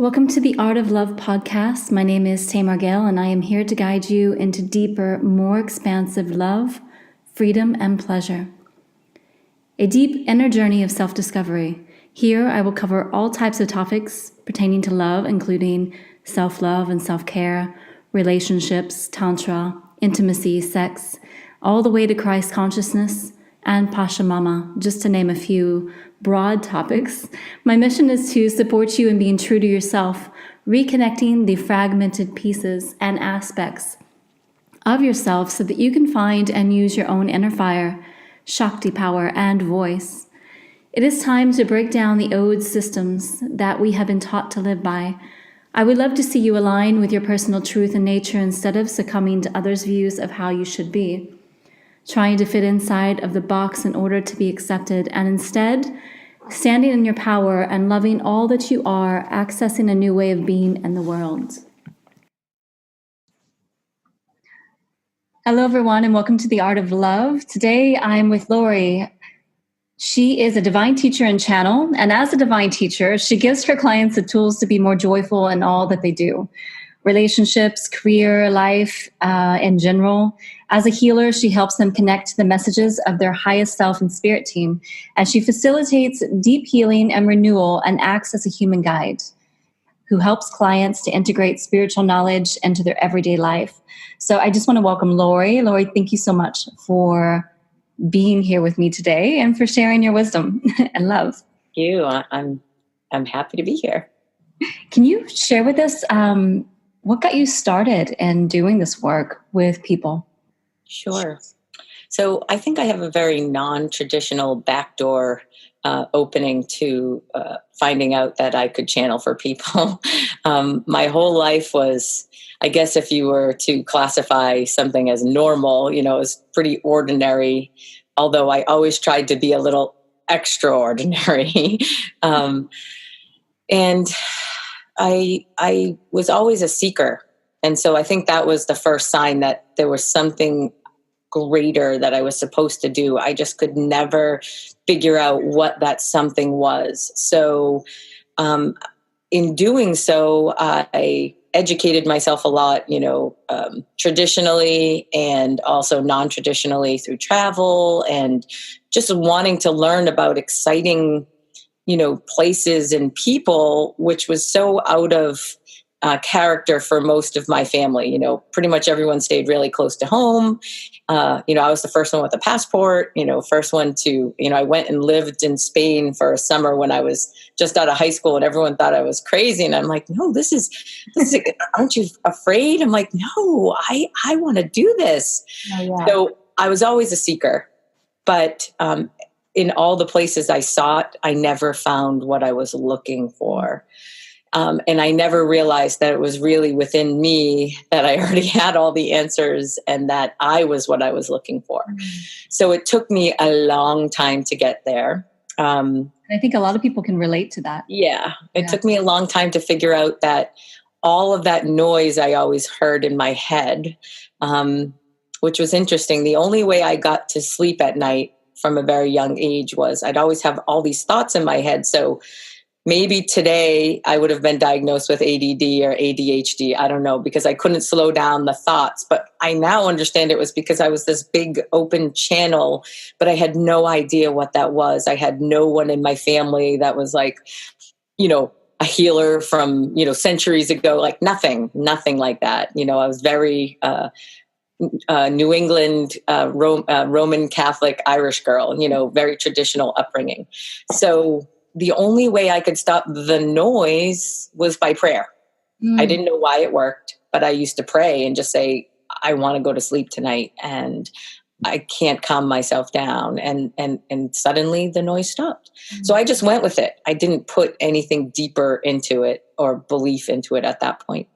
Welcome to the Art of Love podcast. My name is Tamar Gail, and I am here to guide you into deeper, more expansive love, freedom, and pleasure. A deep inner journey of self-discovery. Here, I will cover all types of topics pertaining to love, including self-love and self-care, relationships, Tantra, intimacy, sex, all the way to Christ Consciousness and Pachamama, just to name a few broad topics. My mission is to support you in being true to yourself, reconnecting the fragmented pieces and aspects of yourself so that you can find and use your own inner fire, Shakti power, and voice. It is time to break down the old systems that we have been taught to live by. I would love to see you align with your personal truth and nature instead of succumbing to others' views of how you should be, trying to fit inside of the box in order to be accepted, and instead standing in your power and loving all that you are, accessing a new way of being in the world. Hello, everyone, and welcome to the Art of Love. Today, I'm with Laurie. She is a divine teacher and channel, and as a divine teacher, she gives her clients the tools to be more joyful in all that they do. Relationships, career, life, in general. As a healer, she helps them connect to the messages of their highest self and spirit team, and she facilitates deep healing and renewal and acts as a human guide who helps clients to integrate spiritual knowledge into their everyday life. So I just want to welcome Laurie. Laurie, thank you so much for being here with me today and for sharing your wisdom and love. Thank you. I'm happy to be here. Can you share with us what got you started in doing this work with people? Sure. So I think I have a very non-traditional backdoor opening to finding out that I could channel for people. My whole life was, I guess if you were to classify something as normal, it was pretty ordinary, although I always tried to be a little extraordinary. And I was always a seeker. And so I think that was the first sign that there was something greater that I was supposed to do. I just could never figure out what that something was. So in doing so, I educated myself a lot, traditionally and also non-traditionally through travel and just wanting to learn about exciting places and people, which was so out of character for most of my family. Pretty much everyone stayed really close to home. I was the first one with a passport, first one to, I went and lived in Spain for a summer when I was just out of high school and everyone thought I was crazy. And I'm like, no, this is aren't you afraid? I'm like, no, I want to do this. Oh, yeah. So I was always a seeker, but in all the places I sought, I never found what I was looking for. And I never realized that it was really within me that I already had all the answers and that I was what I was looking for. So it took me a long time to get there. I think a lot of people can relate to that. Yeah. It took me a long time to figure out that all of that noise I always heard in my head, which was interesting. The only way I got to sleep at night from a very young age was I'd always have all these thoughts in my head. So maybe today I would have been diagnosed with ADD or ADHD. I don't know, because I couldn't slow down the thoughts. But I now understand it was because I was this big open channel, but I had no idea what that was. I had no one in my family that was like, a healer from, centuries ago, like nothing like that. I was very New England, Roman Catholic Irish girl, very traditional upbringing. So the only way I could stop the noise was by prayer. I didn't know why it worked, but I used to pray and just say, I want to go to sleep tonight and I can't calm myself down. And suddenly the noise stopped. So I just went with it. I didn't put anything deeper into it or belief into it at that point.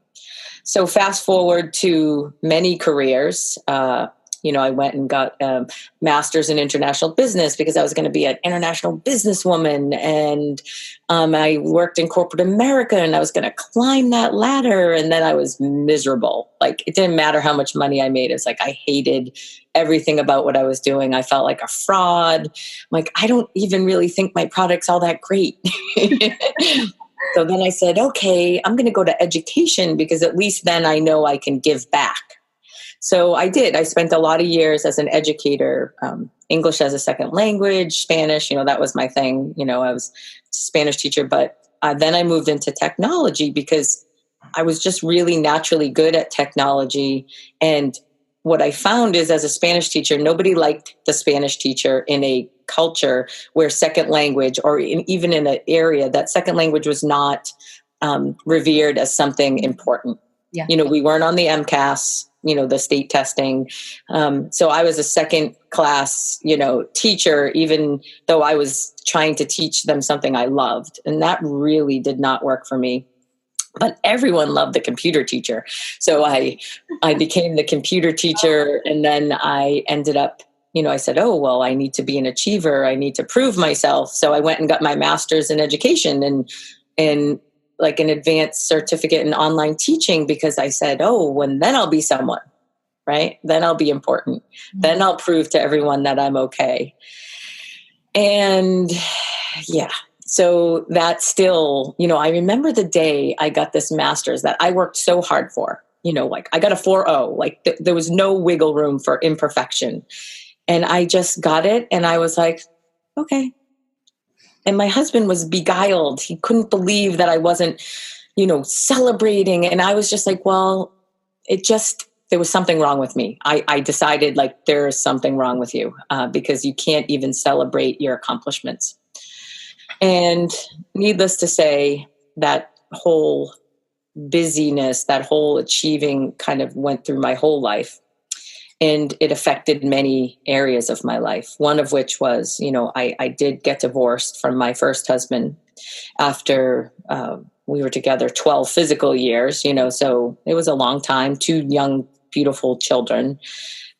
So fast forward to many careers, I went and got a master's in international business because I was going to be an international businesswoman. And I worked in corporate America and I was going to climb that ladder. And then I was miserable. Like, it didn't matter how much money I made. It's like I hated everything about what I was doing. I felt like a fraud. I'm like, I don't even really think my product's all that great. So then I said, okay, I'm going to go to education because at least then I know I can give back. So I did. I spent a lot of years as an educator, English as a second language, Spanish, that was my thing. I was a Spanish teacher, but then I moved into technology because I was just really naturally good at technology. And what I found is, as a Spanish teacher, nobody liked the Spanish teacher in a culture where second language, or even in an area that second language was not revered as something important. Yeah. We weren't on the MCAS, the state testing. So I was a second class, teacher, even though I was trying to teach them something I loved. And that really did not work for me. But everyone loved the computer teacher. So I became the computer teacher. And then I ended up, I said, oh, well, I need to be an achiever. I need to prove myself. So I went and got my master's in education and like an advanced certificate in online teaching, because I said, oh, and then I'll be someone, right? Then I'll be important. Mm-hmm. Then I'll prove to everyone that I'm okay. And yeah. So that still, I remember the day I got this master's that I worked so hard for, like I got a 4.0, like there was no wiggle room for imperfection. And I just got it. And I was like, okay. And my husband was beguiled. He couldn't believe that I wasn't, celebrating. And I was just like, well, there was something wrong with me. I decided like there's something wrong with you because you can't even celebrate your accomplishments. And needless to say, that whole busyness, that whole achieving kind of went through my whole life. And it affected many areas of my life. One of which was, I did get divorced from my first husband after we were together 12 physical years, so it was a long time, 2 young, beautiful children.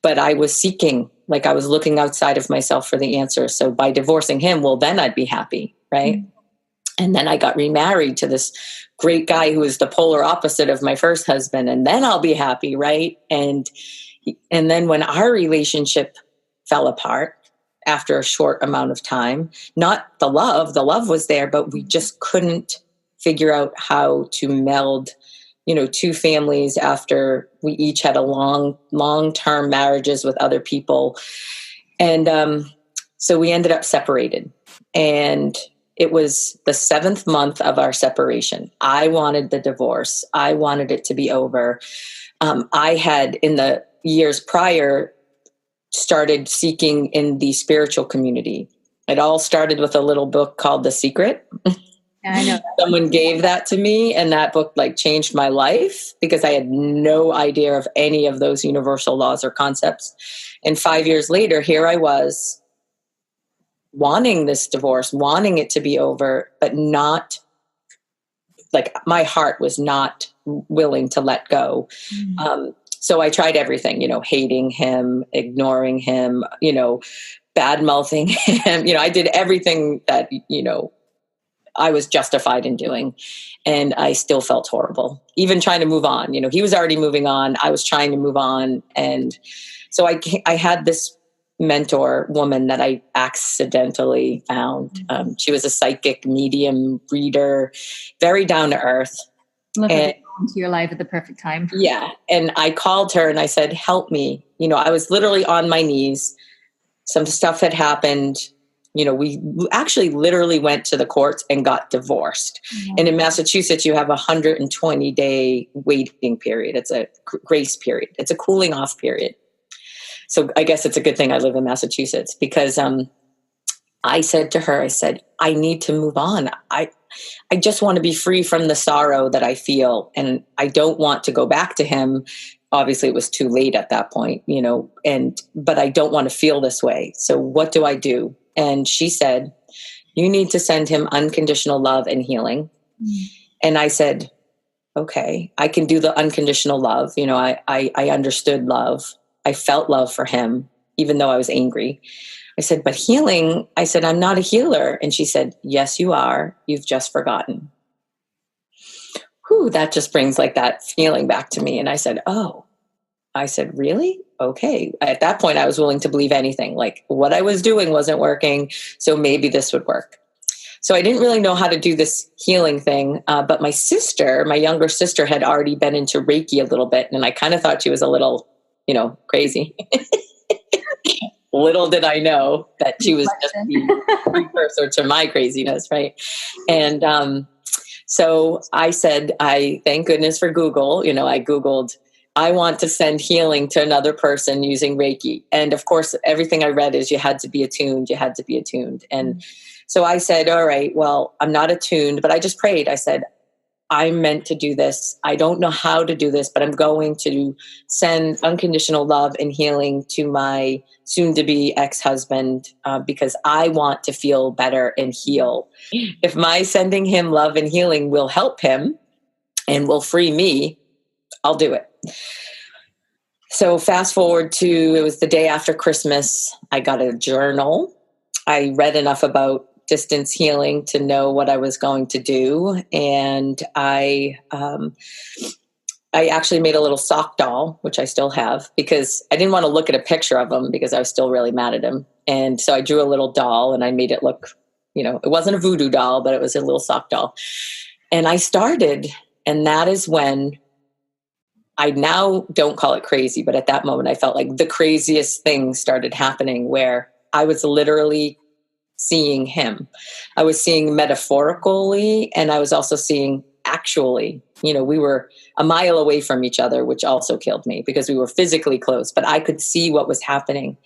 But I was seeking, like I was looking outside of myself for the answer. So by divorcing him, well, then I'd be happy, right? Mm-hmm. And then I got remarried to this great guy who was the polar opposite of my first husband. And then I'll be happy, right? And then when our relationship fell apart after a short amount of time, not the love was there, but we just couldn't figure out how to meld, 2 families after we each had a long-term marriages with other people. And so we ended up separated. And it was the 7th month of our separation. I wanted the divorce. I wanted it to be over. I had, in the years prior, started seeking in the spiritual community. It all started with a little book called The Secret. I know. Someone gave that to me, and that book like changed my life because I had no idea of any of those universal laws or concepts. And 5 years later, here I was wanting this divorce, wanting it to be over, but not, like, my heart was not willing to let go. Mm-hmm. So I tried everything, hating him, ignoring him, bad-mouthing him. I did everything that, I was justified in doing. And I still felt horrible, even trying to move on. He was already moving on. I was trying to move on. And so I had this mentor woman that I accidentally found. She was a psychic medium reader, very down to earth. Into your life at the perfect time. Yeah. And I called her and I said, help me. I was literally on my knees. Some stuff had happened. We actually literally went to the courts and got divorced. Mm-hmm. And in Massachusetts, you have a 120-day waiting period. It's a grace period. It's a cooling off period. So I guess it's a good thing I live in Massachusetts, because I said to her, I need to move on. I just want to be free from the sorrow that I feel. And I don't want to go back to him. Obviously, it was too late at that point, but I don't want to feel this way. So what do I do? And she said, you need to send him unconditional love and healing. Mm-hmm. And I said, okay, I can do the unconditional love. I understood love. I felt love for him, even though I was angry. I said, but healing, I said, I'm not a healer. And she said, yes, you are. You've just forgotten. Whew, that just brings like that feeling back to me. And I said, oh. I said, really? Okay. At that point, I was willing to believe anything. Like, what I was doing wasn't working, so maybe this would work. So I didn't really know how to do this healing thing. But my younger sister had already been into Reiki a little bit. And I kind of thought she was a little, crazy. Little did I know that she was just the precursor to my craziness, right? And so I said, thank goodness for Google. I Googled, I want to send healing to another person using Reiki. And of course, everything I read is you had to be attuned. And so I said, all right, well, I'm not attuned, but I just prayed. I said, I'm meant to do this. I don't know how to do this, but I'm going to send unconditional love and healing to my soon-to-be ex-husband because I want to feel better and heal. If my sending him love and healing will help him and will free me, I'll do it. So fast forward to, it was the day after Christmas. I got a journal. I read enough about distance healing to know what I was going to do. And I actually made a little sock doll, which I still have, because I didn't want to look at a picture of him because I was still really mad at him. And so I drew a little doll and I made it look, it wasn't a voodoo doll, but it was a little sock doll. And I started, and that is when I now don't call it crazy, but at that moment I felt like the craziest thing started happening where I was literally seeing him. I was seeing metaphorically, and I was also seeing actually. We were a mile away from each other, which also killed me because we were physically close, but I could see what was happening.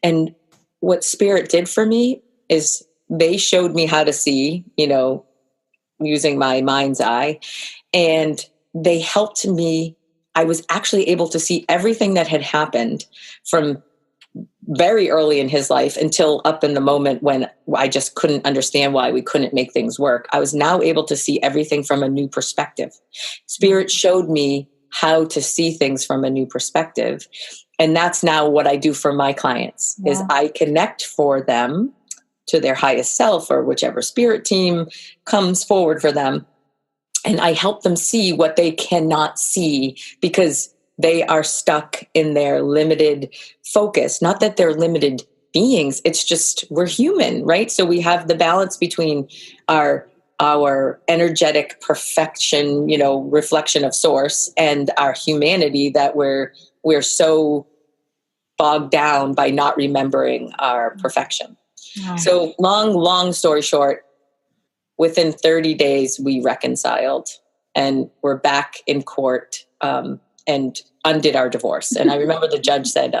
And what Spirit did for me is they showed me how to see, using my mind's eye, and they helped me. I was actually able to see everything that had happened from very early in his life until up in the moment when I just couldn't understand why we couldn't make things work. I was now able to see everything from a new perspective. Spirit showed me how to see things from a new perspective. And that's now what I do for my clients, is I connect for them to their highest self or whichever spirit team comes forward for them. And I help them see what they cannot see because they are stuck in their limited focus. Not that they're limited beings. It's just we're human, right? So we have the balance between our energetic perfection, reflection of source, and our humanity that we're so bogged down by not remembering our perfection. Wow. So long story short, within 30 days, we reconciled and we're back in court and undid our divorce. And I remember the judge said,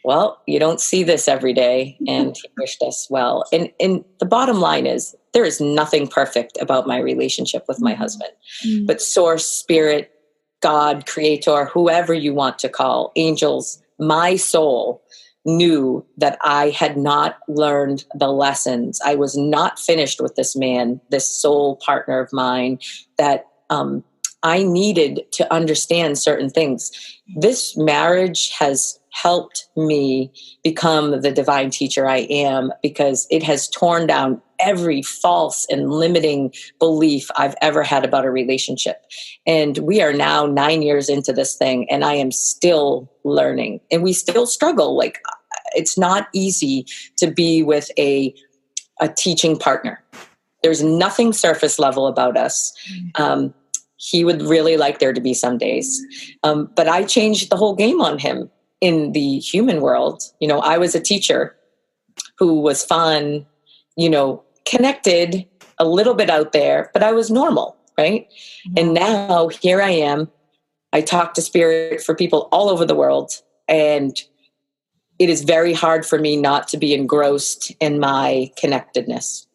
well, you don't see this every day. And he wished us well. And the bottom line is there is nothing perfect about my relationship with my husband. Mm-hmm. But source, spirit, God, creator, whoever you want to call, angels, my soul knew that I had not learned the lessons. I was not finished with this man, this soul partner of mine, that I needed to understand certain things. This marriage has helped me become the divine teacher I am because it has torn down every false and limiting belief I've ever had about a relationship. And we are now 9 years into this thing, and I am still learning. And we still struggle. Like, it's not easy to be with a teaching partner. There's nothing surface level about us. He would really like there to be some days. But I changed the whole game on him in the human world. I was a teacher who was fun, connected, a little bit out there, but I was normal, right? Mm-hmm. And now here I am. I talk to spirit for people all over the world. And it is very hard for me not to be engrossed in my connectedness.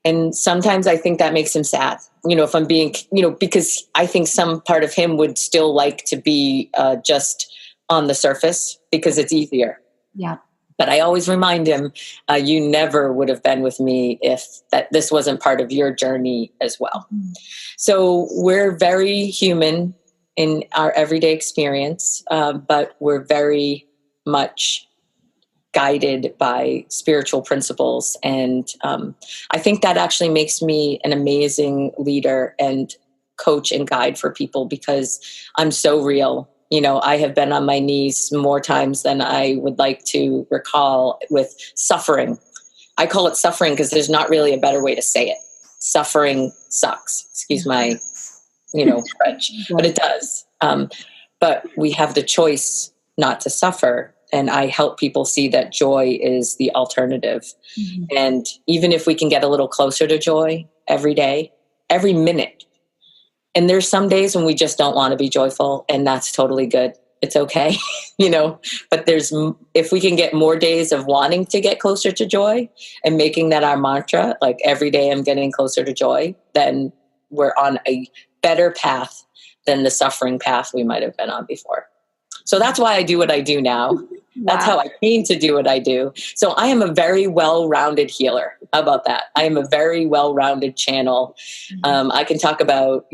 And sometimes I think that makes him sad, if I'm being, because I think some part of him would still like to be just on the surface because it's easier. Yeah. But I always remind him, you never would have been with me if this wasn't part of your journey as well. Mm-hmm. So we're very human in our everyday experience, but we're very much guided by spiritual principles. And I think that actually makes me an amazing leader and coach and guide for people because I'm so real. I have been on my knees more times than I would like to recall with suffering. I call it suffering because there's not really a better way to say it. Suffering sucks. Excuse my, French, but it does. But we have the choice not to suffer. And I help people see that joy is the alternative. Mm-hmm. And even if we can get a little closer to joy every day, every minute, and there's some days when we just don't want to be joyful, and that's totally good. It's okay, but if we can get more days of wanting to get closer to joy and making that our mantra, like every day I'm getting closer to joy, then we're on a better path than the suffering path we might have been on before. So that's why I do what I do now. That's how I came to do what I do. So I am a very well-rounded healer. How about that? I am a very well-rounded channel. I can talk about,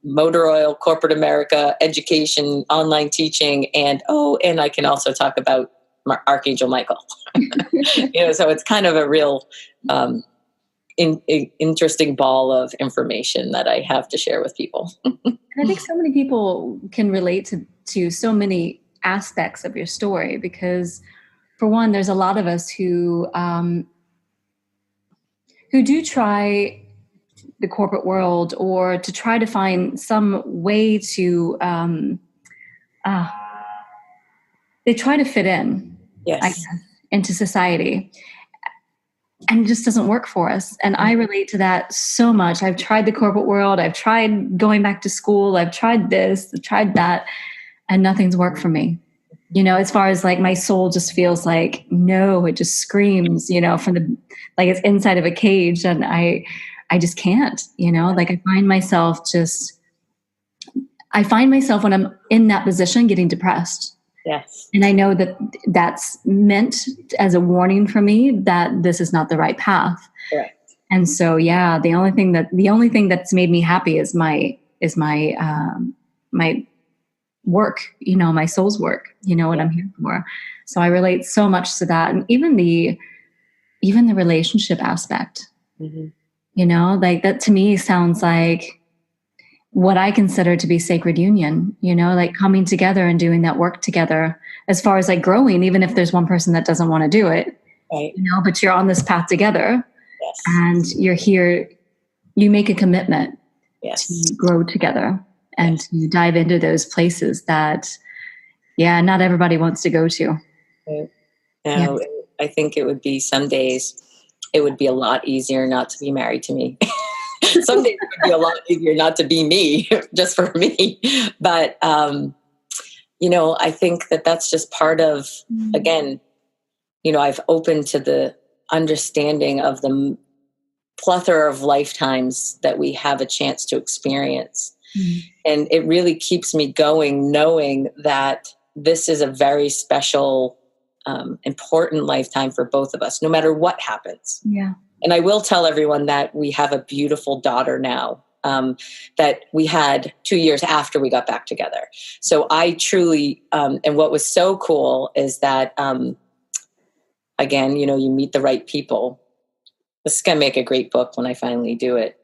motor oil, corporate America, education, online teaching, and I can also talk about Archangel Michael. So it's kind of a real interesting ball of information that I have to share with people. I think so many people can relate to so many aspects of your story because, for one, there's a lot of us who do try the corporate world or to try to find some way to they try to fit in, yes, I guess, into society. And it just doesn't work for us. And I relate to that so much. I've tried the corporate world. I've tried going back to school. I've tried this, I've tried that, and nothing's worked for me. As far as like my soul just feels like, no, it just screams, from like it's inside of a cage. And I just can't, like I find myself when I'm in that position getting depressed. Yes. And I know that that's meant as a warning for me that this is not the right path. Right. And so, the only thing that's made me happy is my work, my soul's work, what I'm here for. So I relate so much to that. And even the relationship aspect, like that to me sounds like what I consider to be sacred union, like coming together and doing that work together as far as like growing, even if there's one person that doesn't want to do it, right. But you're on this path together. Yes. And you're here, you make a commitment yes. to grow together and to dive into those places that, not everybody wants to go to. Right. Now, I think it would be some days it would be a lot easier not to be married to me. Some days it would be a lot easier not to be me, just for me. But, I think that that's just part of, again, I've opened to the understanding of the plethora of lifetimes that we have a chance to experience. And it really keeps me going, knowing that this is a very special, important lifetime for both of us, no matter what happens. Yeah. And I will tell everyone that we have a beautiful daughter now, that we had 2 years after we got back together. So I truly, and what was so cool is that, again, you meet the right people. This is going to make a great book when I finally do it.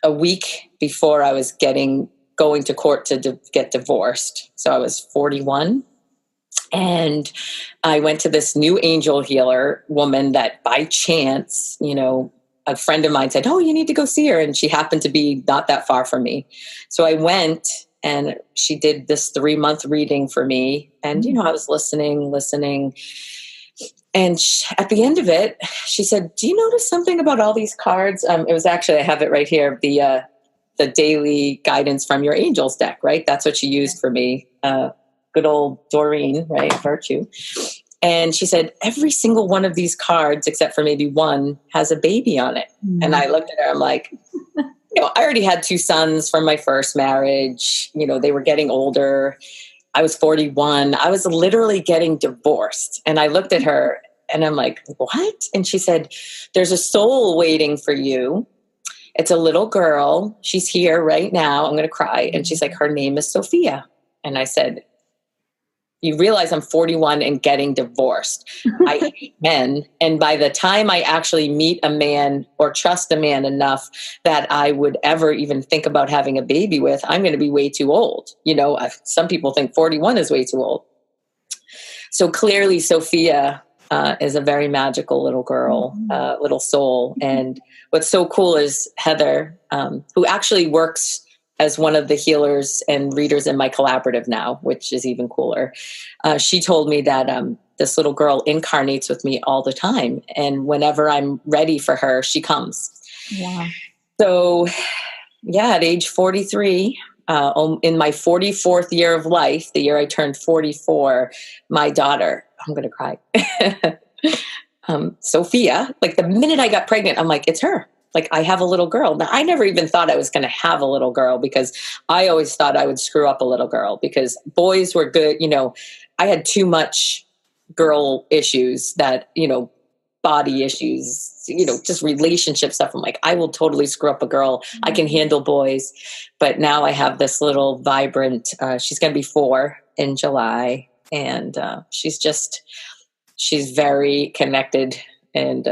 A week before I was going to court to get divorced. So I was 41. And I went to this new angel healer woman that by chance, a friend of mine said, "Oh, you need to go see her." And she happened to be not that far from me. So I went and she did this 3-month reading for me. And, I was listening. And at the end of it, she said, "Do you notice something about all these cards?" It was actually, I have it right here, the daily guidance from your angels deck, right? That's what she used for me. Good old Doreen, right? Virtue. And she said, every single one of these cards, except for maybe one, has a baby on it. And I looked at her, I'm like, I already had 2 sons from my first marriage. They were getting older. I was 41. I was literally getting divorced. And I looked at her and I'm like, what? And she said, there's a soul waiting for you. It's a little girl. She's here right now. I'm going to cry. And she's like, her name is Sophia. And I said, you realize I'm 41 and getting divorced. I hate men. And by the time I actually meet a man or trust a man enough that I would ever even think about having a baby with, I'm going to be way too old. Some people think 41 is way too old. So clearly Sophia is a very magical little girl, little soul. And what's so cool is Heather, who actually works as one of the healers and readers in my collaborative now, which is even cooler. She told me that this little girl incarnates with me all the time. And whenever I'm ready for her, she comes. Wow. So yeah, at age 43, in my 44th year of life, the year I turned 44, my daughter, I'm going to cry, Sophia, like the minute I got pregnant, I'm like, it's her. Like, I have a little girl. Now, I never even thought I was going to have a little girl because I always thought I would screw up a little girl because boys were good. You know, I had too much girl issues that, you know, body issues, you know, just relationship stuff. I'm like, I will totally screw up a girl. I can handle boys. But now I have this little vibrant, she's going to be 4 in July. And she's very connected. And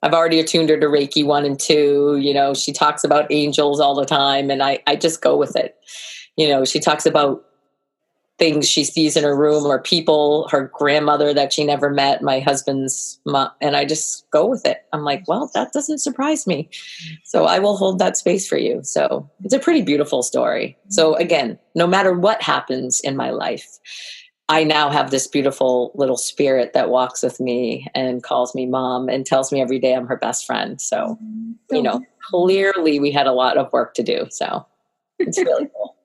I've already attuned her to Reiki 1 and 2. You know, she talks about angels all the time. And I just go with it. You know, she talks about things she sees in her room or people, her grandmother that she never met, my husband's mom, and I just go with it. I'm like, well, that doesn't surprise me. So I will hold that space for you. So it's a pretty beautiful story. So again, no matter what happens in my life, I now have this beautiful little spirit that walks with me and calls me mom and tells me every day I'm her best friend. So, you know, clearly we had a lot of work to do. So it's really cool.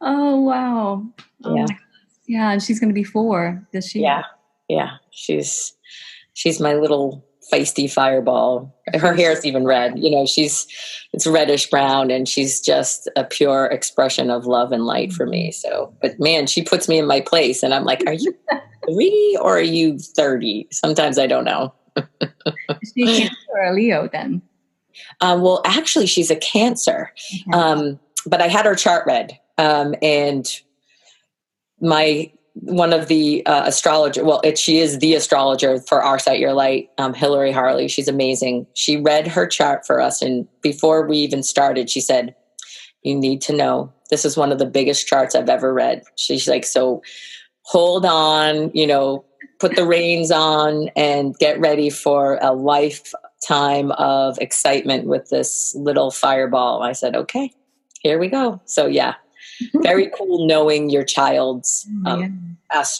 Oh, wow. Oh, Yeah. Yeah. And she's going to be 4 this year. Yeah. She's my little feisty fireball. Her hair is even red. You know, it's reddish brown and she's just a pure expression of love and light for me. So, but man, she puts me in my place and I'm like, are you 3 or are you 30? Sometimes I don't know. Is she a Cancer or a Leo then? Well, actually she's a Cancer. Okay. But I had her chart read. And one of the astrologer, she is the astrologer for Our Sight Your Light, Hillary Harley. She's amazing. She read her chart for us. And before we even started, she said, you need to know, this is one of the biggest charts I've ever read. She's like, so hold on, you know, put the reins on and get ready for a lifetime of excitement with this little fireball. I said, okay, here we go. So yeah. Very cool knowing your child's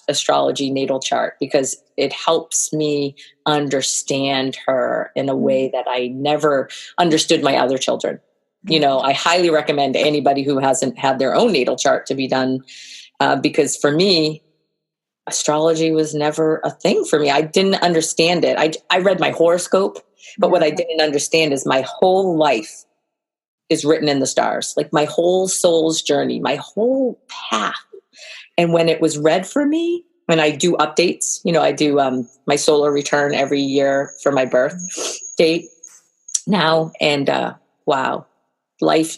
astrology natal chart because it helps me understand her in a way that I never understood my other children. You know, I highly recommend anybody who hasn't had their own natal chart to be done because for me, astrology was never a thing for me. I didn't understand it. I read my horoscope, but what I didn't understand is my whole life is written in the stars, like my whole soul's journey, my whole path. And when it was read for me, when I do updates, you know, I do my solar return every year for my birth date now. And wow, life,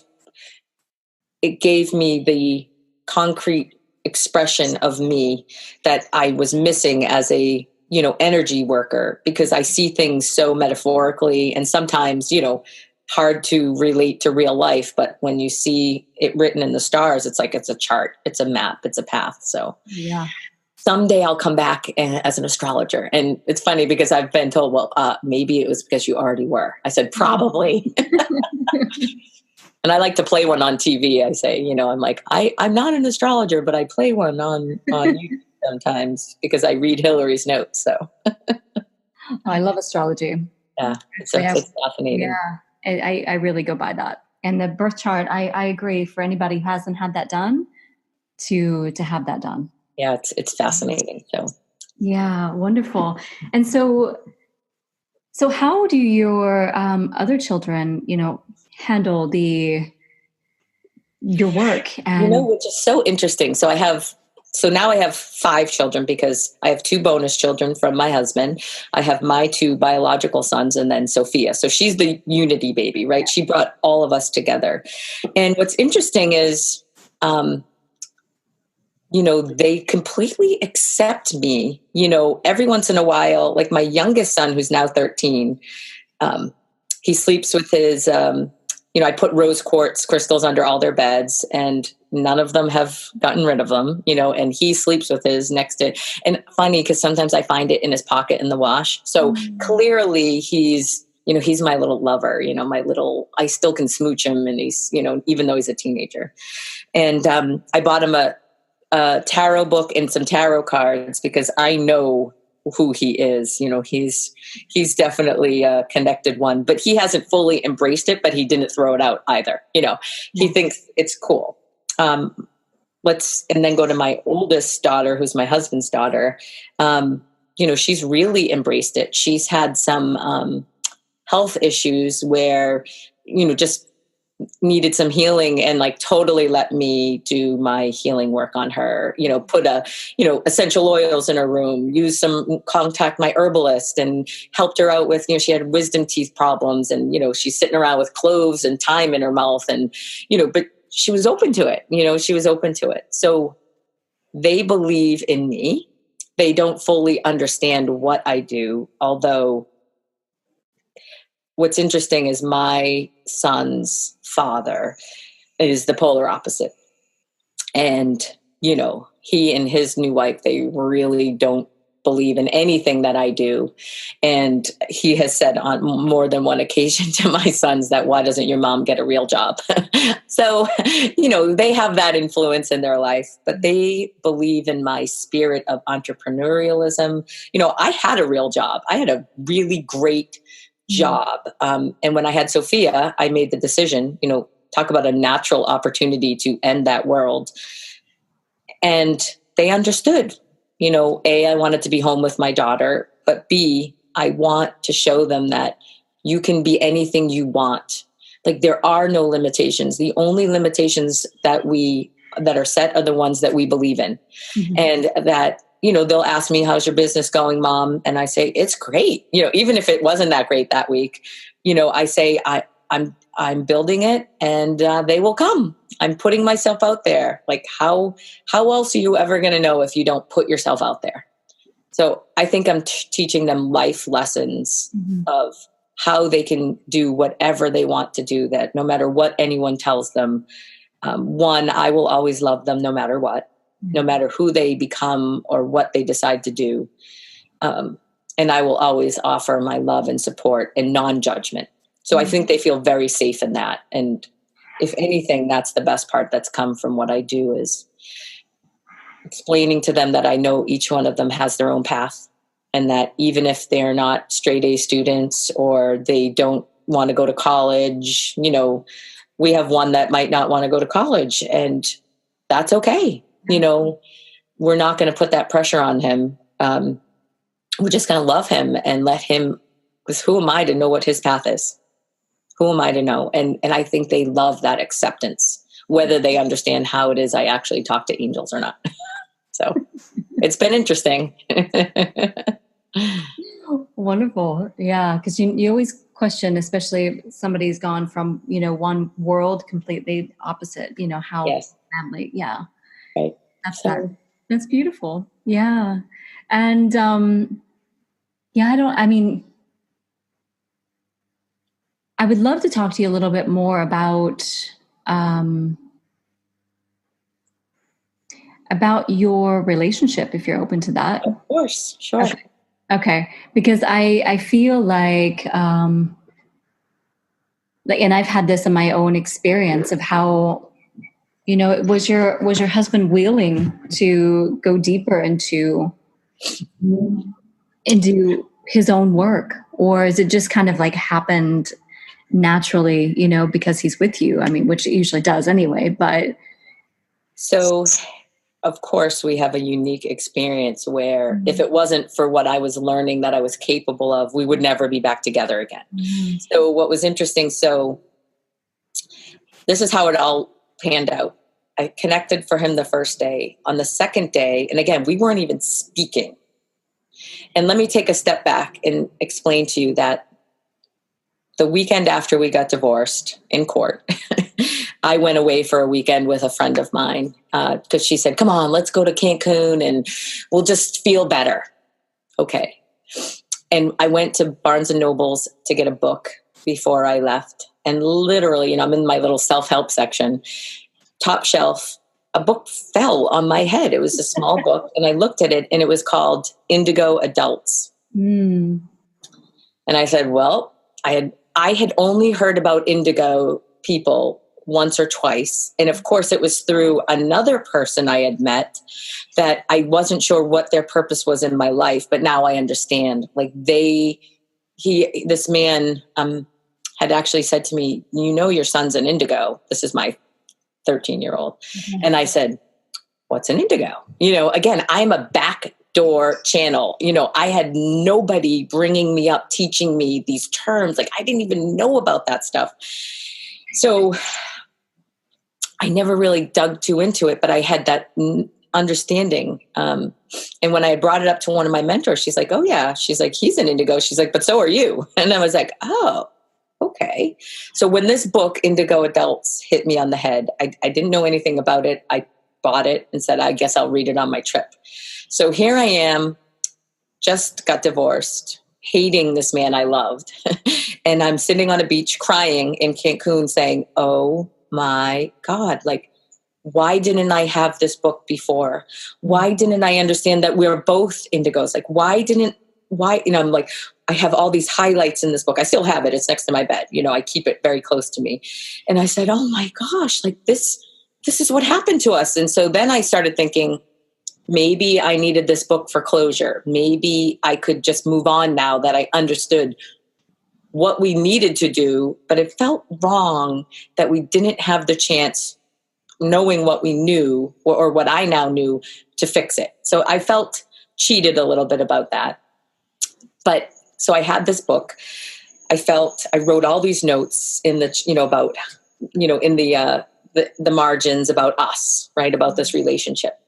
it gave me the concrete expression of me that I was missing as a, you know, energy worker, because I see things so metaphorically and sometimes, you know, hard to relate to real life, but when you see it written in the stars, it's like it's a chart, it's a map, it's a path. So yeah, someday I'll come back as an astrologer. And it's funny because I've been told, well, maybe it was because you already were. I said, probably. And I like to play one on TV. I say, you know, I'm like, I'm not an astrologer, but I play one on YouTube sometimes because I read Hillary's notes. So I love astrology. Yeah, it's fascinating. Yeah. I really go by that. And the birth chart, I agree for anybody who hasn't had that done to have that done. Yeah, it's fascinating. So yeah, wonderful. And so how do your other children, you know, handle your work? And you know, which is so interesting. So now I have 5 children because I have 2 bonus children from my husband. I have my 2 biological sons and then Sophia. So she's the unity baby, right? She brought all of us together. And what's interesting is, you know, they completely accept me, you know, every once in a while, like my youngest son, who's now 13, he sleeps with his, you know, I put rose quartz crystals under all their beds. And none of them have gotten rid of them, and he sleeps with his next to, and funny, because sometimes I find it in his pocket in the wash. So clearly he's my little lover, I still can smooch him, and he's, even though he's a teenager. And I bought him a tarot book and some tarot cards because I know who he is. He's definitely a connected one, but he hasn't fully embraced it, but he didn't throw it out either. He thinks it's cool. And then go to my oldest daughter, who's my husband's daughter. She's really embraced it. She's had some health issues where, just needed some healing, and like totally let me do my healing work on her, put essential oils in her room, contact my herbalist, and helped her out with, she had wisdom teeth problems, and, she's sitting around with cloves and thyme in her mouth, and, but she was open to it. So they believe in me. They don't fully understand what I do, although what's interesting is my son's father is the polar opposite. And, he and his new wife, they really don't believe in anything that I do. And he has said on more than one occasion to my sons that, why doesn't your mom get a real job? So, they have that influence in their life, but they believe in my spirit of entrepreneurialism. I had a real job. I had a really great job. And when I had Sophia, I made the decision, talk about a natural opportunity to end that world. And they understood, A, I wanted to be home with my daughter, but B, I want to show them that you can be anything you want. Like, there are no limitations. The only limitations that are set are the ones that we believe in. Mm-hmm. And that, they'll ask me, how's your business going, Mom? And I say, it's great. Even if it wasn't that great that week, I say, I'm building it, and they will come. I'm putting myself out there. Like, how else are you ever going to know if you don't put yourself out there? So I think I'm teaching them life lessons of how they can do whatever they want to do, that no matter what anyone tells them, one, I will always love them no matter what. No matter who they become or what they decide to do. And I will always offer my love and support and non-judgment. So I think they feel very safe in that. And if anything, that's the best part that's come from what I do, is explaining to them that I know each one of them has their own path, and that even if they're not straight A students or they don't want to go to college, we have one that might not want to go to college, and that's okay. We're not going to put that pressure on him. We're just going to love him and let him, because who am I to know what his path is? Who am I to know? And I think they love that acceptance, whether they understand how it is I actually talk to angels or not. So it's been interesting. Wonderful. Yeah. Because you always question, especially if somebody's gone from, one world completely opposite, how family. Yeah. Right. That's beautiful. Yeah. And, I would love to talk to you a little bit more about your relationship, if you're open to that. Of course. Sure. Okay. Because I feel like, and I've had this in my own experience of how, was your husband willing to go deeper into his own work, or is it just kind of like happened naturally, because he's with you? I mean, which it usually does anyway, but. So of course we have a unique experience where if it wasn't for what I was learning that I was capable of, we would never be back together again. So what was interesting, so this is how it all panned out. I connected for him the first day. On the second day, and again, we weren't even speaking. And let me take a step back and explain to you that the weekend after we got divorced in court, I went away for a weekend with a friend of mine because she said, come on, let's go to Cancun and we'll just feel better. Okay. And I went to Barnes and Noble's to get a book before I left. And literally, I'm in my little self-help section, top shelf, a book fell on my head. It was a small book, and I looked at it, and it was called Indigo Adults. Mm. And I said, well, I had only heard about indigo people once or twice. And of course, it was through another person I had met that I wasn't sure what their purpose was in my life. But now I understand. Like this man had actually said to me, you know, your son's an indigo. This is my 13-year-old. Mm-hmm. And I said, what's an indigo? You know, again, I'm a backdoor channel. You know, I had nobody bringing me up, teaching me these terms. Like I didn't even know about that stuff. So I never really dug too into it, but I had that understanding. And when I brought it up to one of my mentors, she's like, oh yeah. She's like, he's an indigo. She's like, but so are you. And I was like, oh, okay. So when this book, Indigo Adults, hit me on the head, I didn't know anything about it. I bought it and said, I guess I'll read it on my trip. So here I am, just got divorced, hating this man I loved. And I'm sitting on a beach crying in Cancun saying, oh my God, like, why didn't I have this book before? Why didn't I understand that we're both indigos? Like, why, you know, I'm like, I have all these highlights in this book. I still have it. It's next to my bed. You know, I keep it very close to me. And I said, oh my gosh, like this is what happened to us. And so then I started thinking, maybe I needed this book for closure. Maybe I could just move on now that I understood what we needed to do, but it felt wrong that we didn't have the chance, knowing what we knew or what I now knew, to fix it. So I felt cheated a little bit about that. But so I had this book. I wrote all these notes in the, you know, about, you know, in the margins about us, right? About this relationship.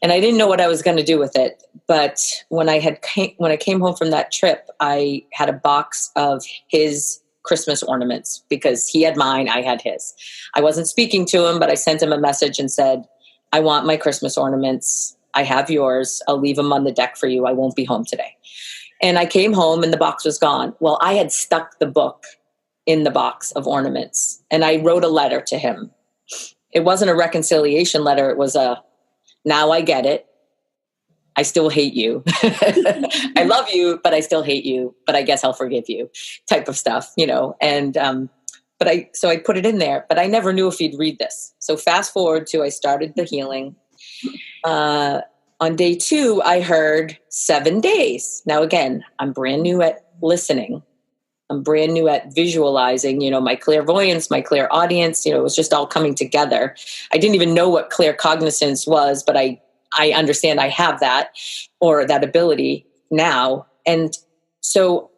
And I didn't know what I was going to do with it. But when I came home from that trip, I had a box of his Christmas ornaments because he had mine, I had his. I wasn't speaking to him, but I sent him a message and said, I want my Christmas ornaments. I have yours. I'll leave them on the deck for you. I won't be home today. And I came home and the box was gone. Well, I had stuck the book in the box of ornaments and I wrote a letter to him. It wasn't a reconciliation letter. It was now I get it. I still hate you. I love you, but I still hate you, but I guess I'll forgive you type of stuff, you know? And, so I put it in there, but I never knew if he'd read this. So fast forward to, I started the healing. On day 2, I heard 7 days. Now, again, I'm brand new at listening. I'm brand new at visualizing, you know, my clairvoyance, my clairaudience, you know, it was just all coming together. I didn't even know what claircognizance was, but I understand I have that, or that ability now. And so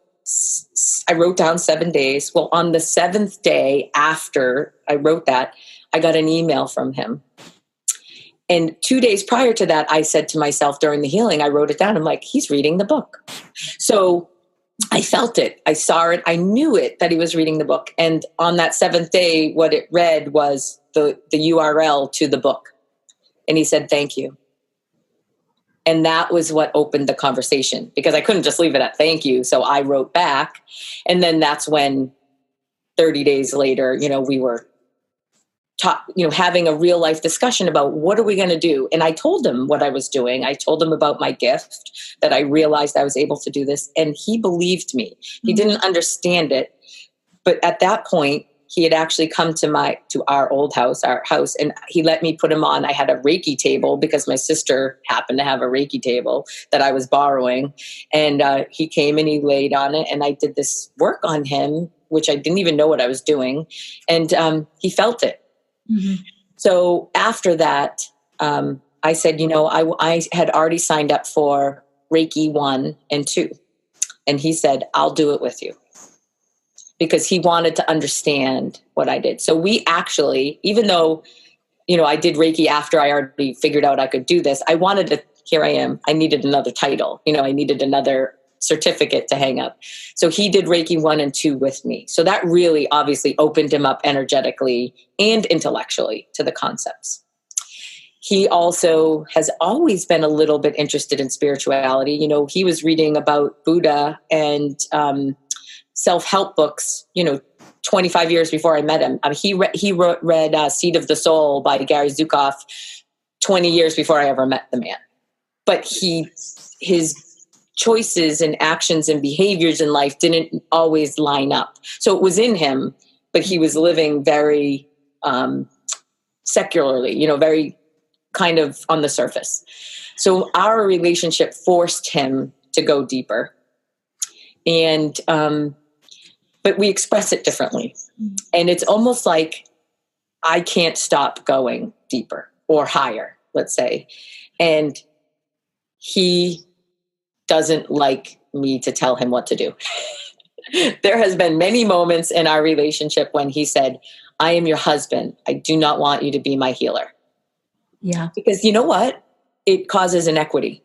I wrote down 7 days. Well, on the 7th day after I wrote that, I got an email from him. And 2 days prior to that, I said to myself during the healing, I wrote it down. I'm like, he's reading the book. So I felt it. I saw it. I knew it, that he was reading the book. And on that 7th day, what it read was the URL to the book. And he said, thank you. And that was what opened the conversation, because I couldn't just leave it at thank you. So I wrote back. And then that's when 30 days later, you know, we were having a real life discussion about what are we going to do? And I told him what I was doing. I told him about my gift, that I realized I was able to do this. And he believed me. He didn't understand it. But at that point, he had actually come to our old house, and he let me put him on. I had a Reiki table because my sister happened to have a Reiki table that I was borrowing. And he came and he laid on it, and I did this work on him, which I didn't even know what I was doing. And he felt it. Mm-hmm. So after that, I said, you know, I had already signed up for Reiki 1 and 2. And he said, I'll do it with you, because he wanted to understand what I did. So we actually, even though, you know, I did Reiki after I already figured out I could do this, here I am. I needed another title. You know, I needed another certificate to hang up. So he did Reiki 1 and 2 with me. So that really obviously opened him up energetically and intellectually to the concepts. He also has always been a little bit interested in spirituality. You know, he was reading about Buddha and self-help books, you know, 25 years before I met him. He read Seed of the Soul by Gary Zukav 20 years before I ever met the man. But his choices and actions and behaviors in life didn't always line up. So it was in him, but he was living very secularly, very kind of on the surface. So our relationship forced him to go deeper. And, but we express it differently. And it's almost like I can't stop going deeper or higher, let's say. And he doesn't like me to tell him what to do. There has been many moments in our relationship when he said, I am your husband. I do not want you to be my healer. Yeah. Because you know what? It causes inequity,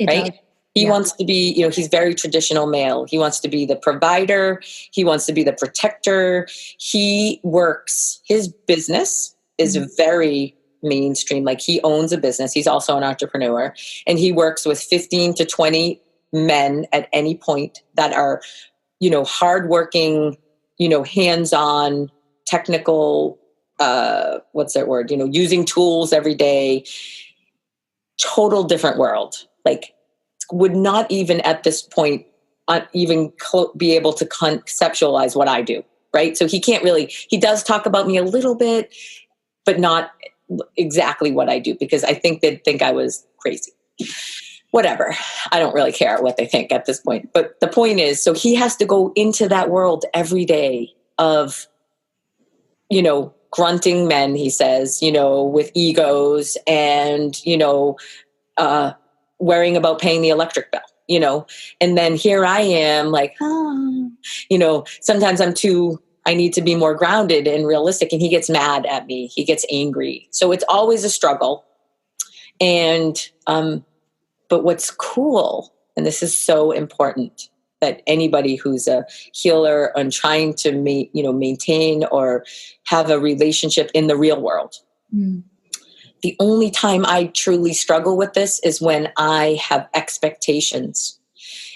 right? Does. He wants to be, he's very traditional male. He wants to be the provider. He wants to be the protector. He works, his business is very mainstream. Like he owns a business. He's also an entrepreneur, and he works with 15 to 20 men at any point that are, hardworking, hands-on, technical, what's that word? Using tools every day. Total different world. Like, would not even at this point be able to conceptualize what I do, right? So he can't really, he does talk about me a little bit, but not exactly what I do, because I think they'd think I was crazy. Whatever. I don't really care what they think at this point. But the point is, so he has to go into that world every day of, grunting men, he says, with egos and, worrying about paying the electric bill, and then here I am like, sometimes I need to be more grounded and realistic, and he gets mad at me. He gets angry. So it's always a struggle. And, but what's cool, and this is so important, that anybody who's a healer and trying to maintain or have a relationship in the real world. The only time I truly struggle with this is when I have expectations.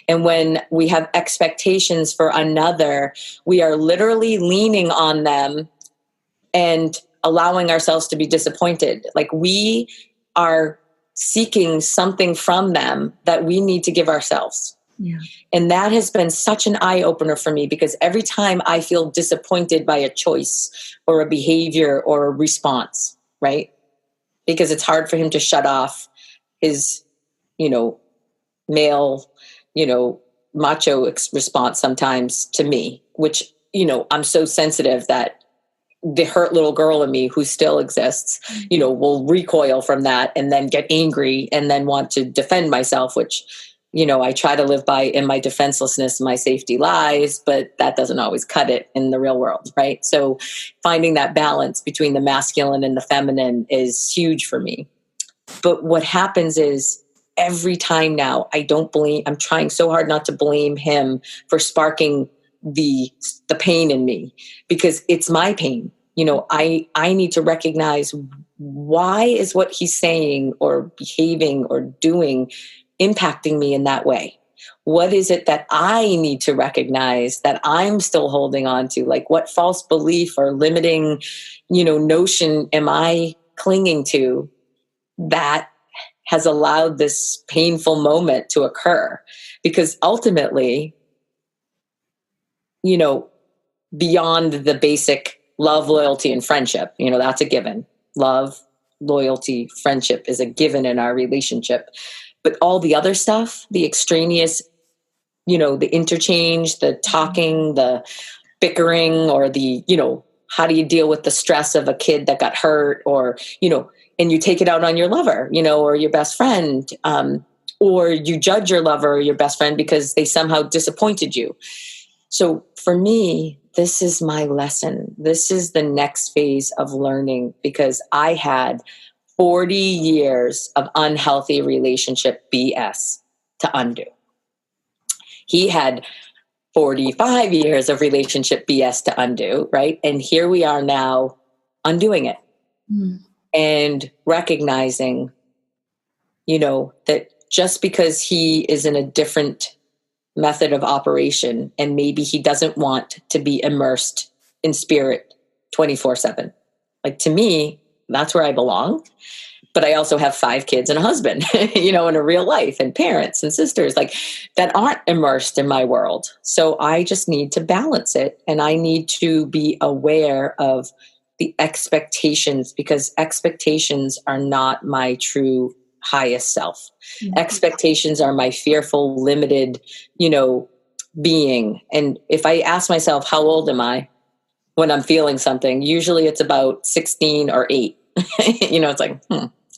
And when we have expectations for another, we are literally leaning on them and allowing ourselves to be disappointed. Like we are seeking something from them that we need to give ourselves. Yeah. And that has been such an eye-opener for me, because every time I feel disappointed by a choice or a behavior or a response, right? Because it's hard for him to shut off his, male, macho response sometimes to me, which, I'm so sensitive that the hurt little girl in me who still exists, will recoil from that and then get angry and then want to defend myself, which, I try to live by in my defenselessness, my safety lies, but that doesn't always cut it in the real world, right? So finding that balance between the masculine and the feminine is huge for me. But what happens is every time now, I'm trying so hard not to blame him for sparking the pain in me, because it's my pain. I need to recognize, why is what he's saying or behaving or doing impacting me in that way? What is it that I need to recognize that I'm still holding on to? Like, what false belief or limiting, notion am I clinging to that has allowed this painful moment to occur? Because ultimately, beyond the basic love, loyalty, and friendship, that's a given. Love, loyalty, friendship is a given in our relationship. But all the other stuff, the extraneous, the interchange, the talking, the bickering, or the, how do you deal with the stress of a kid that got hurt, or, and you take it out on your lover, or your best friend, or you judge your lover or your best friend because they somehow disappointed you. So for me, this is my lesson. This is the next phase of learning, because I had 40 years of unhealthy relationship BS to undo. He had 45 years of relationship BS to undo, right? And here we are now undoing it and recognizing, that just because he is in a different method of operation, and maybe he doesn't want to be immersed in spirit 24/7. Like, to me, that's where I belong. But I also have 5 kids and a husband, in a real life, and parents and sisters like that aren't immersed in my world. So I just need to balance it. And I need to be aware of the expectations, because expectations are not my true highest self. Mm-hmm. Expectations are my fearful, limited, being. And if I ask myself, how old am I when I'm feeling something? Usually it's about 16 or 8. It's like,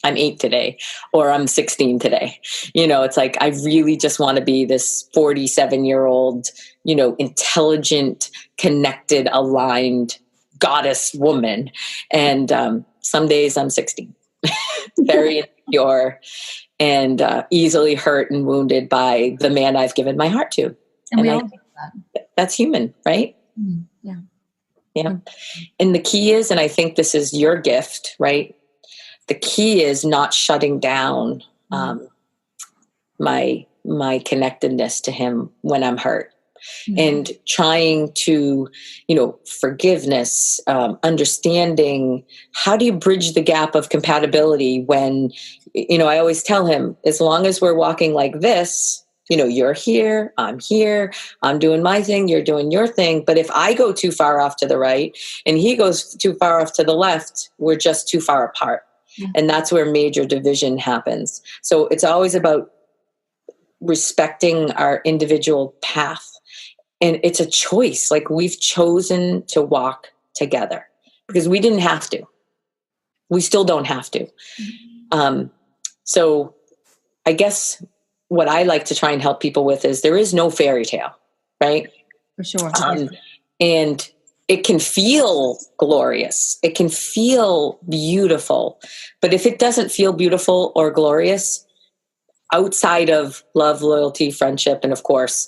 I'm 8 today, or I'm 16 today. It's like, I really just want to be this 47-year-old, intelligent, connected, aligned goddess woman. And some days I'm 16, very insecure and easily hurt and wounded by the man I've given my heart to. And we all do that. That's human, right? Yeah. Yeah. And the key is, and I think this is your gift, right? The key is not shutting down my connectedness to him when I'm hurt, and trying to, forgiveness, understanding. How do you bridge the gap of compatibility when, I always tell him, as long as we're walking like this, you're here, I'm doing my thing, you're doing your thing. But if I go too far off to the right and he goes too far off to the left, we're just too far apart. And that's where major division happens. So it's always about respecting our individual path. And it's a choice. Like, we've chosen to walk together because we didn't have to. We still don't have to. So I guess what I like to try and help people with is there is no fairy tale, right? For sure. And it can feel glorious. It can feel beautiful. But if it doesn't feel beautiful or glorious, outside of love, loyalty, friendship, and of course,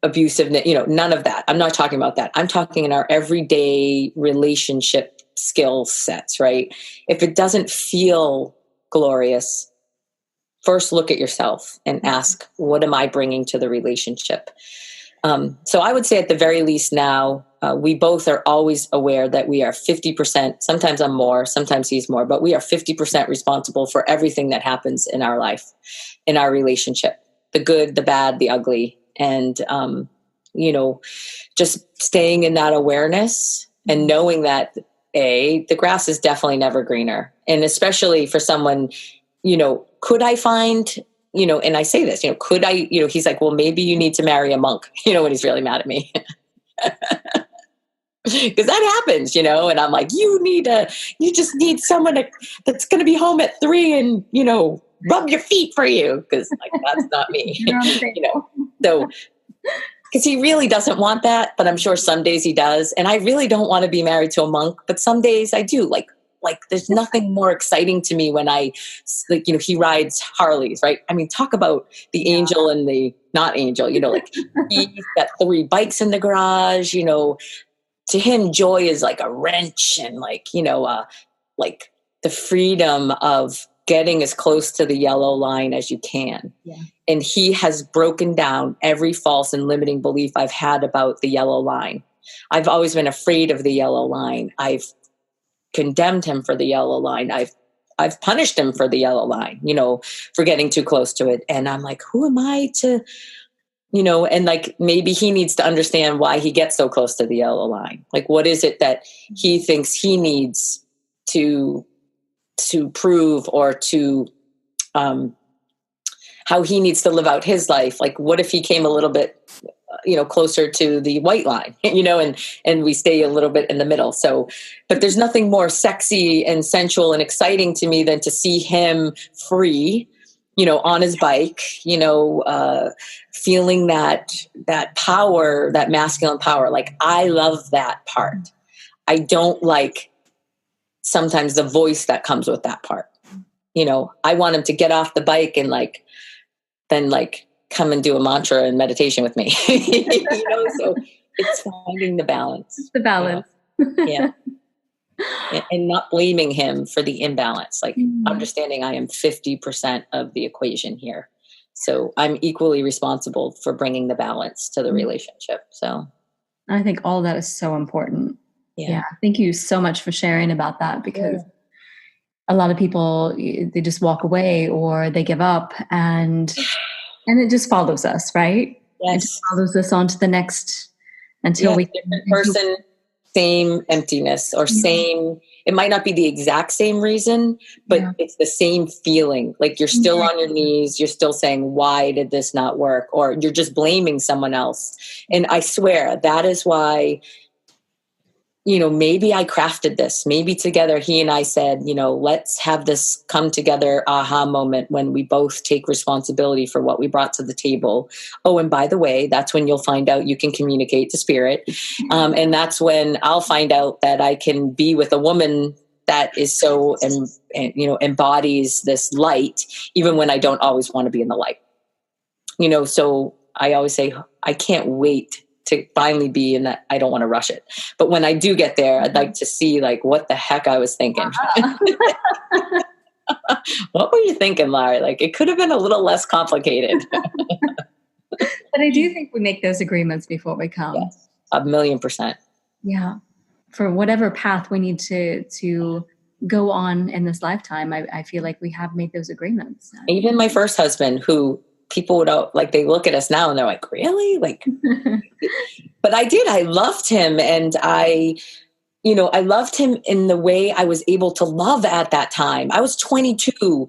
abusiveness, none of that. I'm not talking about that. I'm talking in our everyday relationship skill sets, right? If it doesn't feel glorious, first look at yourself and ask, what am I bringing to the relationship? So I would say at the very least now, we both are always aware that we are 50%. Sometimes I'm more, sometimes he's more, but we are 50% responsible for everything that happens in our life, in our relationship, the good, the bad, the ugly. And, just staying in that awareness and knowing that the grass is definitely never greener. And especially for someone, could I find, and I say this, could I, he's like, well, maybe you need to marry a monk, when he's really mad at me. Because that happens, and I'm like, you just need someone that's going to be home at 3 and, rub your feet for you. Because that's not me, So, because he really doesn't want that, but I'm sure some days he does. And I really don't want to be married to a monk, but some days I do. Like there's nothing more exciting to me when he rides Harleys, right? I mean, talk about the angel and the not angel, he's got 3 bikes in the garage, to him, joy is like a wrench and like the freedom of getting as close to the yellow line as you can. Yeah. And he has broken down every false and limiting belief I've had about the yellow line. I've always been afraid of the yellow line. I've condemned him for the yellow line. I've punished him for the yellow line, for getting too close to it. And I'm like, who am I to, and like, maybe he needs to understand why he gets so close to the yellow line. Like, what is it that he thinks he needs to prove, or to, how he needs to live out his life? Like, what if he came a little bit, closer to the white line, and we stay a little bit in the middle. So, but there's nothing more sexy and sensual and exciting to me than to see him free, on his bike, feeling that power, that masculine power. Like, I love that part. I don't like sometimes the voice that comes with that part. I want him to get off the bike and then come and do a mantra and meditation with me. So it's finding the balance. It's the balance. Yeah. And not blaming him for the imbalance, understanding I am 50% of the equation here. So I'm equally responsible for bringing the balance to the relationship. So I think all that is so important. Yeah. Thank you so much for sharing about that, because a lot of people, they just walk away or they give up, and it just follows us, right? It just Yes. follows us on to the next until Yeah, we different person, same emptiness or same, it might not be the exact same reason, but Yeah. it's the same feeling. Like you're still on your knees, you're still saying, why did this not work? Or you're just blaming someone else. And I swear that is why, maybe I crafted this. Maybe together he and I said, let's have this come together aha moment when we both take responsibility for what we brought to the table. Oh, and by the way, that's when you'll find out you can communicate to spirit. And that's when I'll find out that I can be with a woman that is so, embodies this light, even when I don't always want to be in the light. So I always say, I can't wait to finally be in that. I don't want to rush it. But when I do get there, I'd like to see what the heck I was thinking. What were you thinking, Laurie? It could have been a little less complicated. But I do think we make those agreements before we come. Yes, 1,000,000%. Yeah. For whatever path we need to go on in this lifetime, I feel like we have made those agreements. Even my first husband, who people would they look at us now and they're like, really? But I loved him. And I loved him in the way I was able to love at that time. I was 22.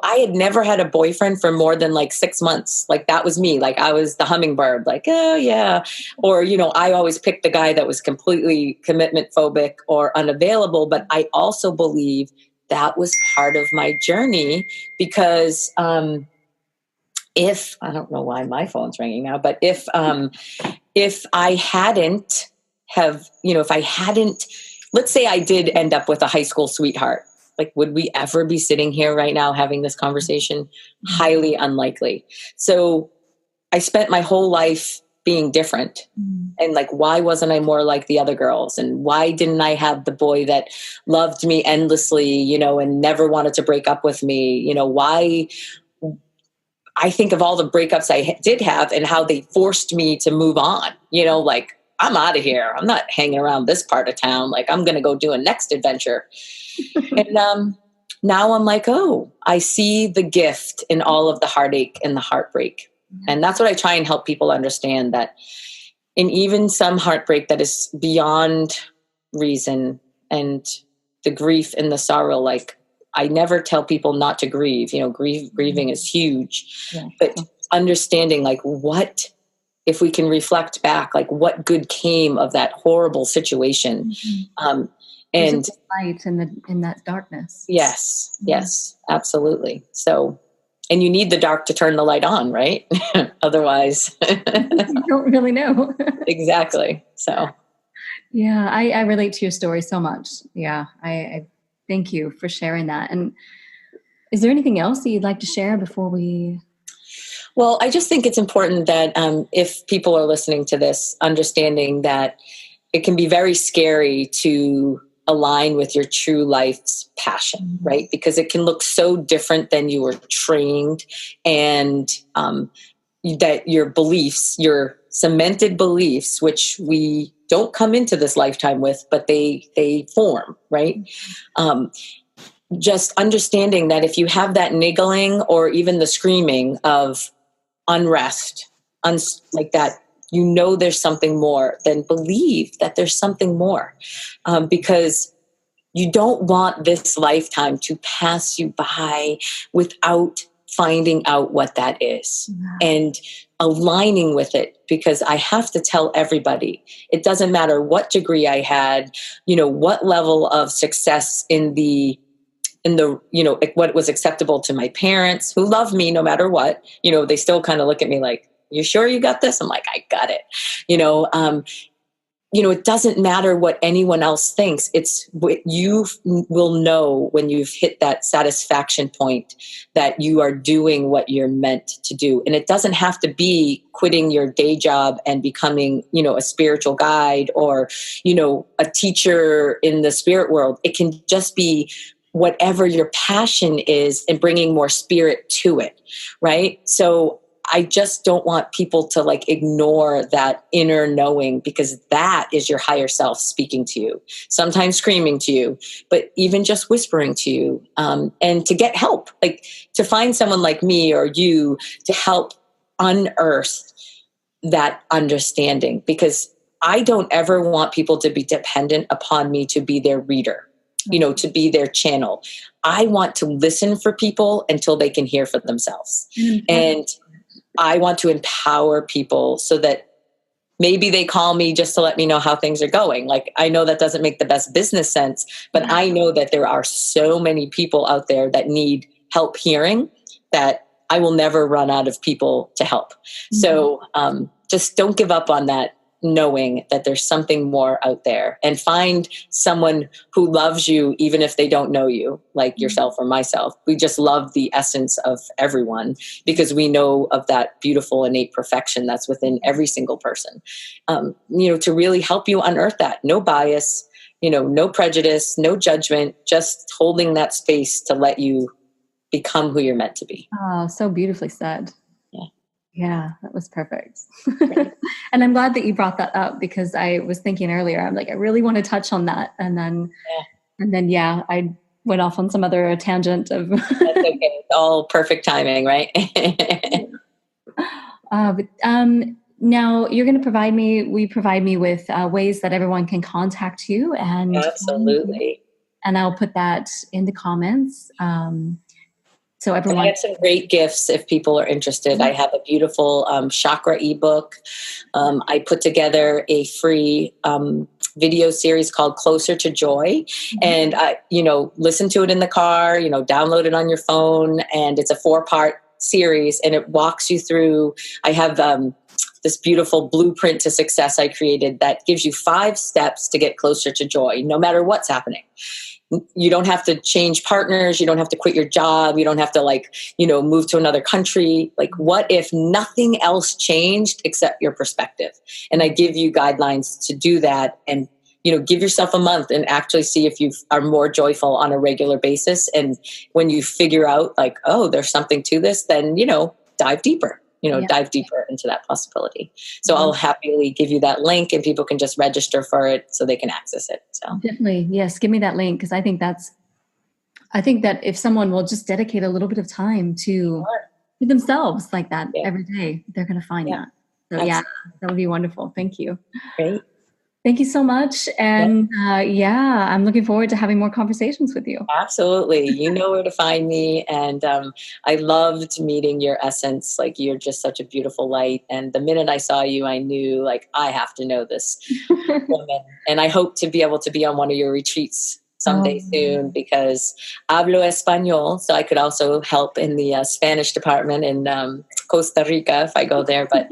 I had never had a boyfriend for more than 6 months. That was me. I was the hummingbird, oh yeah. Or, I always picked the guy that was completely commitment phobic or unavailable. But I also believe that was part of my journey because, if I don't know why my phone's ringing now, but if I hadn't let's say I did end up with a high school sweetheart, would we ever be sitting here right now having this conversation? Highly unlikely. So I spent my whole life being different. And why wasn't I more like the other girls? And why didn't I have the boy that loved me endlessly, and never wanted to break up with me? Why? I think of all the breakups I did have and how they forced me to move on, I'm out of here. I'm not hanging around this part of town. I'm going to go do a next adventure. And now I'm oh, I see the gift in all of the heartache and the heartbreak. And that's what I try and help people understand, that in even some heartbreak that is beyond reason and the grief and the sorrow, I never tell people not to grieve. Grieving is huge, but understanding what, if we can reflect back, what good came of that horrible situation. And light in that darkness. Yes, yes, absolutely. So, and you need the dark to turn the light on, right? Otherwise, you don't really know. Exactly. So, yeah, I relate to your story so much. Yeah, I thank you for sharing that. And is there anything else that you'd like to share before we? Well, I just think it's important that if people are listening to this, understanding that it can be very scary to align with your true life's passion, right? Because it can look so different than you were trained, and that your beliefs, your cemented beliefs, which we don't come into this lifetime with, but they form, right? Just understanding that if you have that niggling or even the screaming of unrest, like that, there's something more, then believe that there's something more, because you don't want this lifetime to pass you by without finding out what that is and aligning with it. Because I have to tell everybody, it doesn't matter what degree I had, what level of success in the what was acceptable to my parents, who love me no matter what, they still kind of look at me like, you sure you got this? I'm like, I got it. It doesn't matter what anyone else thinks. It's what you will know when you've hit that satisfaction point that you are doing what you're meant to do. And it doesn't have to be quitting your day job and becoming, a spiritual guide or, a teacher in the spirit world. It can just be whatever your passion is and bringing more spirit to it. Right. So I just don't want people to like ignore that inner knowing, because that is your higher self speaking to you, sometimes screaming to you, but even just whispering to you, and to get help, like to find someone like me or you to help unearth that understanding, because I don't ever want people to be dependent upon me to be their reader, to be their channel. I want to listen for people until they can hear for themselves. And I want to empower people so that maybe they call me just to let me know how things are going. Like, I know that doesn't make the best business sense, but I know that there are so many people out there that need help hearing that I will never run out of people to help. So just don't give up on that, knowing that there's something more out there, and find someone who loves you even if they don't know you, like yourself or myself. We just love the essence of everyone because we know of that beautiful innate perfection that's within every single person. To really help you unearth that. No bias, no prejudice, no judgment, just holding that space to let you become who you're meant to be. Oh, so beautifully said. Yeah, that was perfect. And I'm glad that you brought that up, because I was thinking earlier, I'm like, I really want to touch on that. And then, I went off on some other tangent of. That's okay. It's all perfect timing, right? Now you're going to provide me with ways that everyone can contact you. And absolutely. And I'll put that in the comments. So everyone, I have some great gifts if people are interested. I have a beautiful chakra ebook. I put together a free video series called Closer to Joy. And listen to it in the car, download it on your phone. And it's a 4-part series, and it walks you through. I have this beautiful blueprint to success I created that gives you 5 steps to get closer to joy, no matter what's happening. You don't have to change partners. You don't have to quit your job. You don't have to move to another country. Like, what if nothing else changed except your perspective? And I give you guidelines to do that, and, give yourself a month and actually see if you are more joyful on a regular basis. And when you figure out like, oh, there's something to this, then, dive deeper. Dive deeper into that possibility. So I'll happily give you that link, and people can just register for it so they can access it. So definitely, yes, give me that link, because I think that if someone will just dedicate a little bit of time to themselves like that every day, they're going to find that. So that would be wonderful. Thank you. Great. Thank you so much. And I'm looking forward to having more conversations with you. Absolutely. You know where to find me. And I loved meeting your essence. Like, you're just such a beautiful light. And the minute I saw you, I knew, like, I have to know this woman. And I hope to be able to be on one of your retreats someday soon, because hablo español. So I could also help in the Spanish department in Costa Rica if I go there. But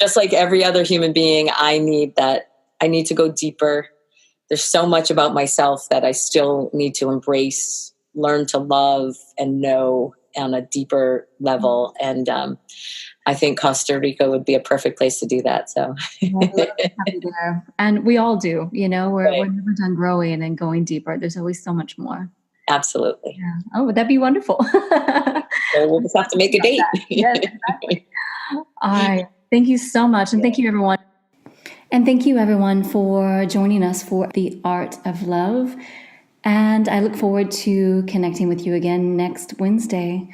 just like every other human being, I need to go deeper. There's so much about myself that I still need to embrace, learn to love and know on a deeper level. And I think Costa Rica would be a perfect place to do that. So, and we all do, we're never done growing and going deeper. There's always so much more. Absolutely. Yeah. Oh, that'd be wonderful. So we'll just have to make a date. Yes, exactly. All right. Thank you so much. And thank you, everyone. And thank you, everyone, for joining us for The Art of Love. And I look forward to connecting with you again next Wednesday.